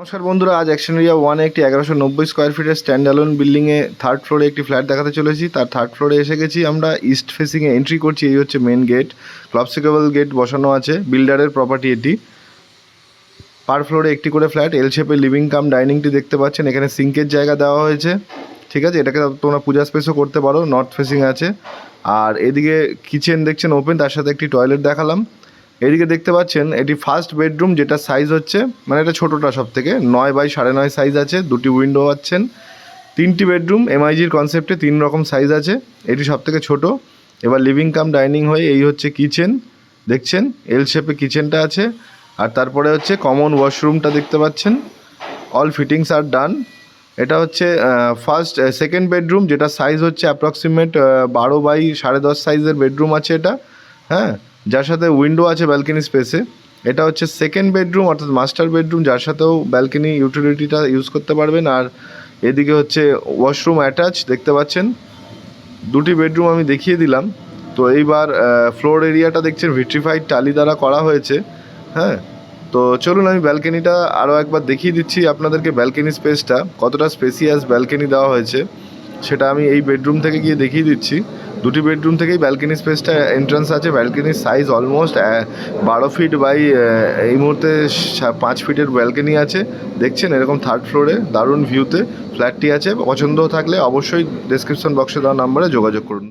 নমস্কার বন্ধুরা, আজ অ্যাকশন এরিয়া 1-এ একটি 1190 স্কোয়ার ফিটের স্ট্যান্ড অ্যালোন বিল্ডিংয়ে থার্ড ফ্লোরে একটি ফ্ল্যাট দেখাতে চলেছি। তার থার্ড ফ্লোরে এসে গেছি আমরা। ইস্ট ফেসিংয়ে এন্ট্রি করছি। এই হচ্ছে মেন গেট, ক্লবসিকেবল গেট বসানো আছে। বিল্ডারের প্রপার্টি এটি। পার ফ্লোরে একটি করে ফ্ল্যাট, এল শেপের লিভিং কাম ডাইনিংটি দেখতে পাচ্ছেন। এখানে সিঙ্কের জায়গা দেওয়া হয়েছে, ঠিক আছে। এটাকে তোমরা পূজা স্পেসও করতে পারো। নর্থ ফেসিং আছে। আর এদিকে কিচেন দেখছেন ওপেন, তার সাথে একটি টয়লেট দেখালাম। এদিকে দেখতে পাচ্ছেন এটি ফার্স্ট বেডরুম, যেটা সাইজ হচ্ছে মানে এটা ছোটোটা সব থেকে 9x9.5 সাইজ আছে। দুটি উইন্ডো পাচ্ছেন। 3টি বেডরুম, এমআইজির কনসেপ্টে 3 রকম সাইজ আছে। এটি সব থেকে ছোটো। এবার লিভিং কাম ডাইনিং হয়ে এই হচ্ছে কিচেন, দেখছেন এল শেপে কিচেনটা আছে। আর তারপরে হচ্ছে কমন ওয়াশরুমটা দেখতে পাচ্ছেন। অল ফিটিংস আর ডান। এটা হচ্ছে সেকেন্ড বেডরুম, যেটা সাইজ হচ্ছে অ্যাপ্রক্সিমেট 12x10.5 সাইজের বেডরুম আছে এটা, হ্যাঁ, যার সাথে উইন্ডো আছে ব্যালকনি স্পেসে। এটা হচ্ছে সেকেন্ড বেডরুম অর্থাৎ মাস্টার বেডরুম, যার সাথেও ব্যালকনি ইউটিলিটিটা ইউজ করতে পারবেন। আর এদিকে হচ্ছে ওয়াশরুম অ্যাটাচ দেখতে পাচ্ছেন। দুটি বেডরুম আমি দেখিয়ে দিলাম। তো এইবার ফ্লোর এরিয়াটা দেখছেন ভিট্রিফাইড টালি দ্বারা করা হয়েছে, হ্যাঁ। তো চলুন আমি ব্যালকনিটা আরও একবার দেখিয়ে দিচ্ছি আপনাদেরকে। ব্যালকনি স্পেসটা কতটা স্পেসিয়াস ব্যালকনি দেওয়া হয়েছে সেটা আমি এই বেডরুম থেকে গিয়ে দেখিয়ে দিচ্ছি। দুটি বেডরুম থেকেই ব্যালকনি স্পেসটা এন্ট্রান্স আছে। ব্যালকনির সাইজ অলমোস্ট 12 ফিট বাই এই মুহূর্তে 5 ফিটের ব্যালকনি আছে, দেখছেন। এরকম থার্ড ফ্লোরে দারুণ ভিউতে ফ্ল্যাটটি আছে। পছন্দ থাকলে অবশ্যই ডেসক্রিপশন বক্সে দেওয়া নাম্বারে যোগাযোগ করুন।